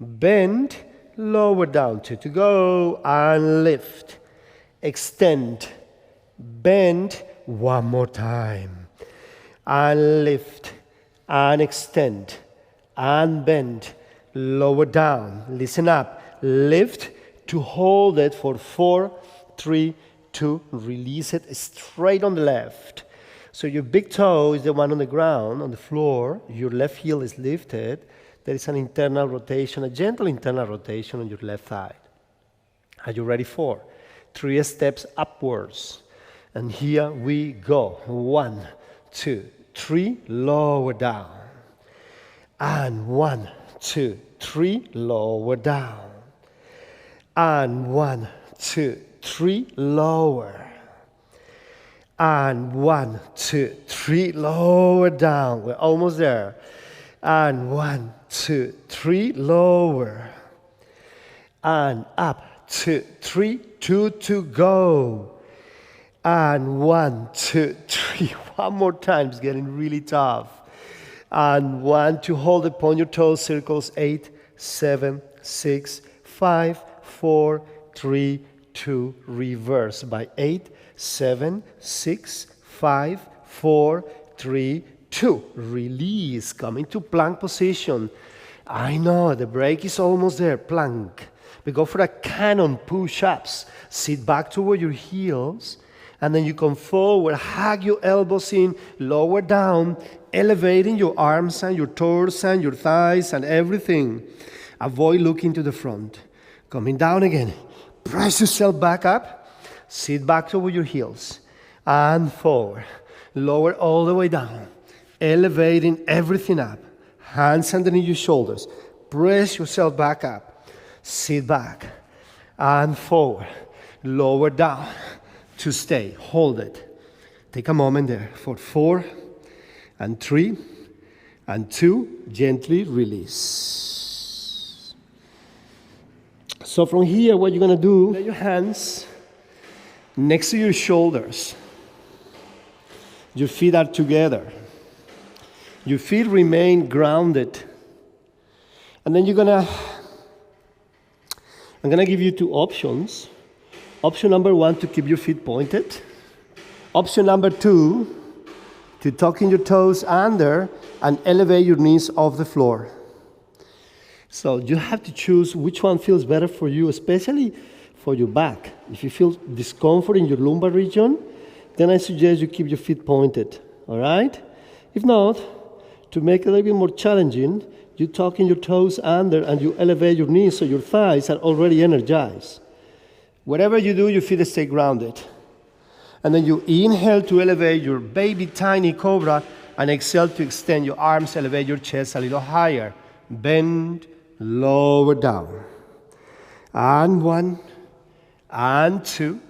bend, lower down. Two to go. And lift, extend, bend. One more time. And lift, and extend, and bend, lower down. Listen up. Lift to hold it for 4, 3, 2. Release it straight on the left. So your big toe is the one on the ground, on the floor. Your left heel is lifted. There is an internal rotation, a gentle internal rotation on your left thigh. Are you ready for 3 steps upwards? And here we go. 1, 2, 3. Lower down. And 1, 2, 3. Lower down. And 1, 2, 3. Lower. And 1, 2, 3. Lower down. We're almost there. And 1, 2, 3. Lower. And up. 2, 3. 2 to go. And 1, 2, 3. One more time. It's getting really tough. And 1 to hold upon your toes. Circles. 8, 7, 6, 5, 4, 3, 2. Reverse by 8, 7, 6, 5, 4, 3, 2. Release. Come into plank position. I know the break is almost there. Plank. We go for a cannon push-ups. Sit back toward your heels. And then you come forward, hug your elbows in, lower down, elevating your arms and your torso and your thighs and everything. Avoid looking to the front. Coming down again. Press yourself back up. Sit back toward your heels. And forward. Lower all the way down. Elevating everything up. Hands underneath your shoulders. Press yourself back up. Sit back. And forward. Lower down. To stay. Hold it. Take a moment there for 4 and 3 and 2. Gently release. So from here, what you're going to do, lay your hands next to your shoulders. Your feet are together. Your feet remain grounded. And then I'm going to give you 2 options. Option number 1, to keep your feet pointed. Option number 2, to tuck in your toes under and elevate your knees off the floor. So you have to choose which one feels better for you, especially for your back. If you feel discomfort in your lumbar region, then I suggest you keep your feet pointed, all right? If not, to make it a little bit more challenging, you tuck in your toes under and you elevate your knees so your thighs are already energized. Whatever you do, your feet stay grounded. And then you inhale to elevate your baby tiny cobra and exhale to extend your arms, elevate your chest a little higher. Bend, lower down. And 1, and 2,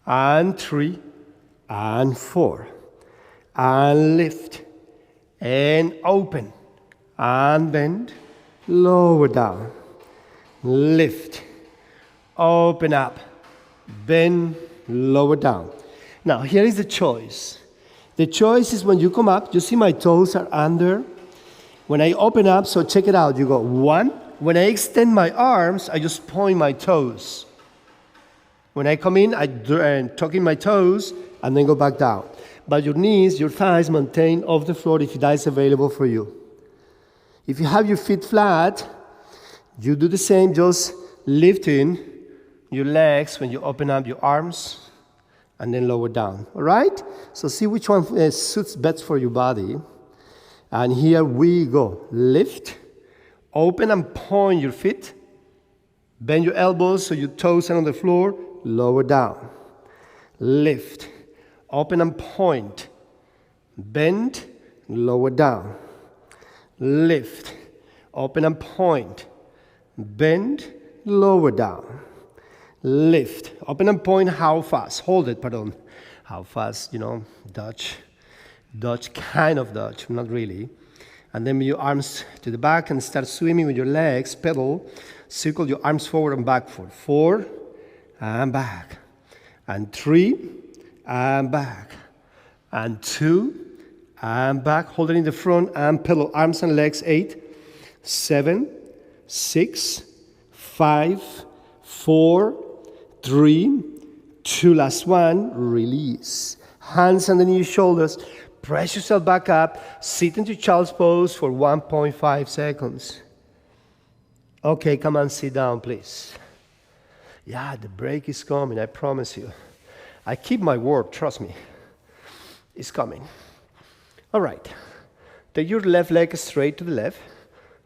and 3, and 4. And lift, and open, and bend, lower down. Lift. Open up, bend, lower down. Now, here is the choice. The choice is when you come up, you see my toes are under. When I open up, so check it out. You go 1. When I extend my arms, I just point my toes. When I come in, I tuck in my toes and then go back down. But your knees, your thighs maintain off the floor if that is available for you. If you have your feet flat, you do the same, just lifting your legs when you open up your arms, and then lower down. All right? So see which one suits best for your body. And here we go. Lift, open and point your feet. Bend your elbows so your toes are on the floor. Lower down. Lift, open and point. Bend, lower down. Lift, open and point. Bend, lower down. Lift, open and point. How fast? Hold it, pardon. How fast, dodge. Dodge, kind of dodge, not really. And then with your arms to the back and start swimming with your legs, pedal. Circle your arms forward and back for 4, and back. And 3, and back. And 2, and back. Hold it in the front and pedal arms and legs. 8, 7, 6, 5, 4, 3, 2, last one, release. Hands underneath your shoulders, press yourself back up, sit into child's pose for 1.5 seconds. Okay, come on, sit down, please. Yeah, the break is coming, I promise you. I keep my word, trust me. It's coming. All right, take your left leg straight to the left.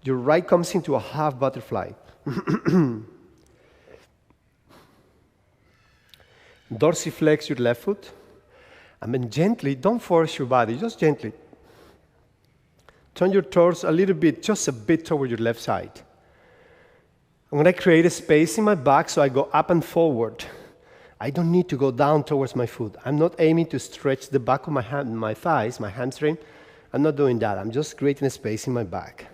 Your right comes into a half butterfly. Dorsiflex your left foot. And then gently, don't force your body, just gently. Turn your torso a little bit, just a bit toward your left side. I'm going to create a space in my back so I go up and forward. I don't need to go down towards my foot. I'm not aiming to stretch the back of my hand, my thighs, my hamstring. I'm not doing that. I'm just creating a space in my back.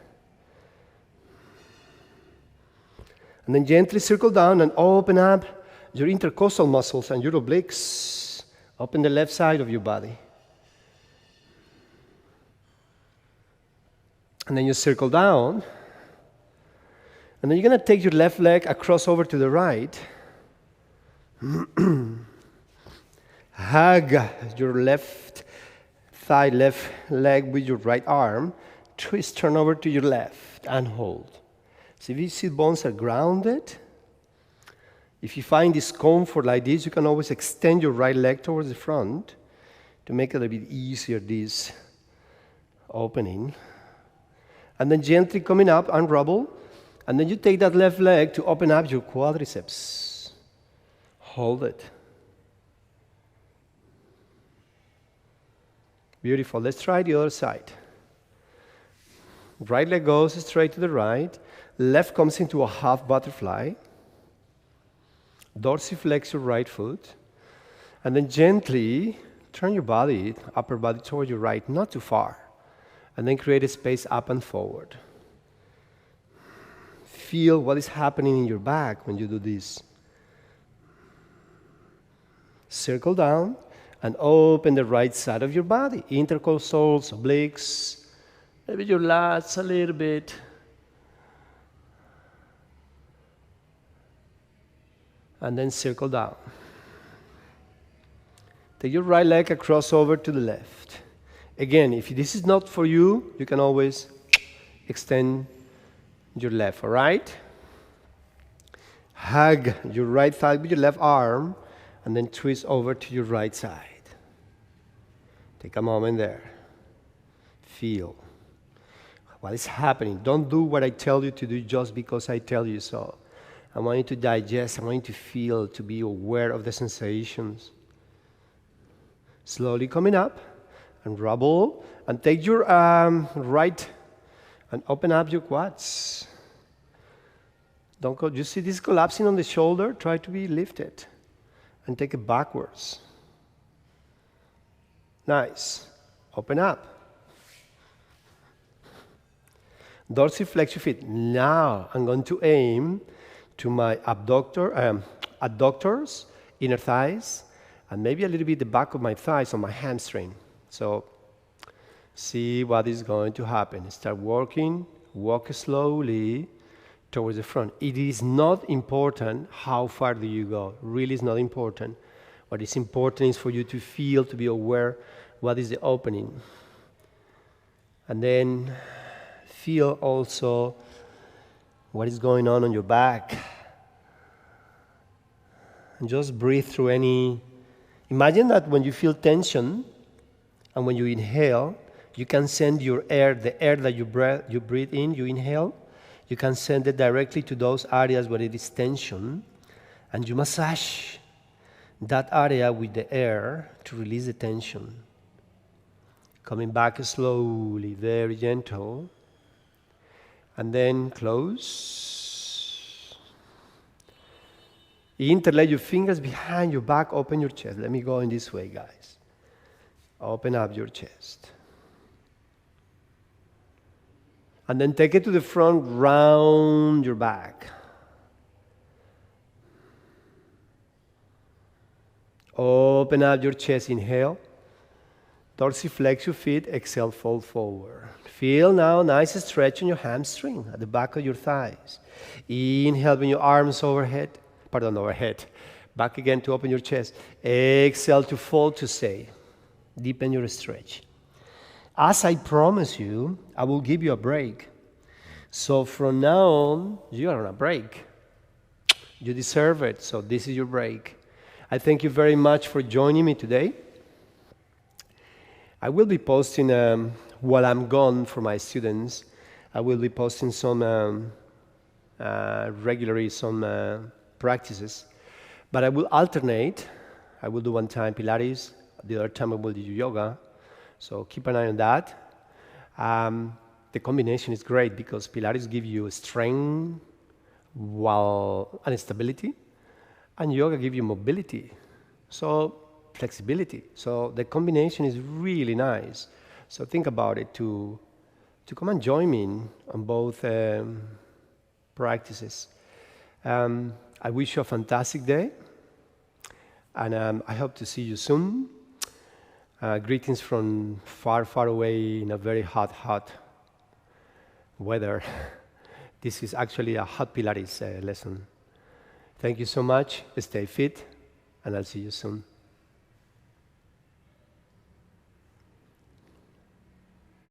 And then gently circle down and open up your intercostal muscles and your obliques. Open the left side of your body. And then you circle down. And then you're going to take your left leg across over to the right. Hug your left thigh, left leg with your right arm. Twist, turn over to your left and hold. So if your sit bones are grounded, if you find discomfort like this, you can always extend your right leg towards the front to make it a little bit easier, this opening. And then gently coming up, unravel. And then you take that left leg to open up your quadriceps. Hold it. Beautiful. Let's try the other side. Right leg goes straight to the right. Left comes into a half butterfly. Dorsiflex your right foot. And then gently turn your body, upper body toward your right, not too far. And then create a space up and forward. Feel what is happening in your back when you do this. Circle down and open the right side of your body. Intercostals, obliques, maybe your lats a little bit. And then circle down. Take your right leg across over to the left. Again, if this is not for you, you can always extend your left, all right? Hug your right thigh with your left arm and then twist over to your right side. Take a moment there. Feel what is happening. Don't do what I tell you to do just because I tell you so. I want you to digest, I want you to feel, to be aware of the sensations. Slowly coming up and rubble and take your right and open up your quads. Don't go, you see this collapsing on the shoulder? Try to be lifted and take it backwards. Nice. Open up. Dorsiflex your feet. Now I'm going to aim to my adductors, inner thighs, and maybe a little bit the back of my thighs on my hamstring. So see what is going to happen. Start working, walk slowly towards the front. It is not important how far do you go. Really is not important. What is important is for you to feel, to be aware what is the opening. And then feel also what is going on your back. and just breathe through any... Imagine that when you feel tension and when you inhale, you can send your air, the air that you breathe in, you inhale, you can send it directly to those areas where it is tension, and you massage that area with the air to release the tension. Coming back slowly, very gentle, and then close. Interlay your fingers behind your back, open your chest. Let me go in this way, guys. Open up your chest. And then take it to the front, round your back. Open up your chest, inhale. Dorsiflex your feet, exhale, fold forward. Feel now nice stretch on your hamstring at the back of your thighs. Inhale, bring your arms overhead. Back again to open your chest. Exhale to fold to stay. Deepen your stretch. As I promise you, I will give you a break. So from now on, you are on a break. You deserve it, so this is your break. I thank you very much for joining me today. I will be posting, while I'm gone for my students, I will be posting some regularly some practices. But I will alternate. I will do one time Pilates, the other time I will do yoga. So keep an eye on that. The combination is great because Pilates gives you strength and stability, and yoga gives you mobility. So flexibility. So the combination is really nice. So think about it to come and join me on both practices. I wish you a fantastic day, and I hope to see you soon. Greetings from far, far away in a very hot weather. This is actually a hot Pilates lesson. Thank you so much. Stay fit, and I'll see you soon.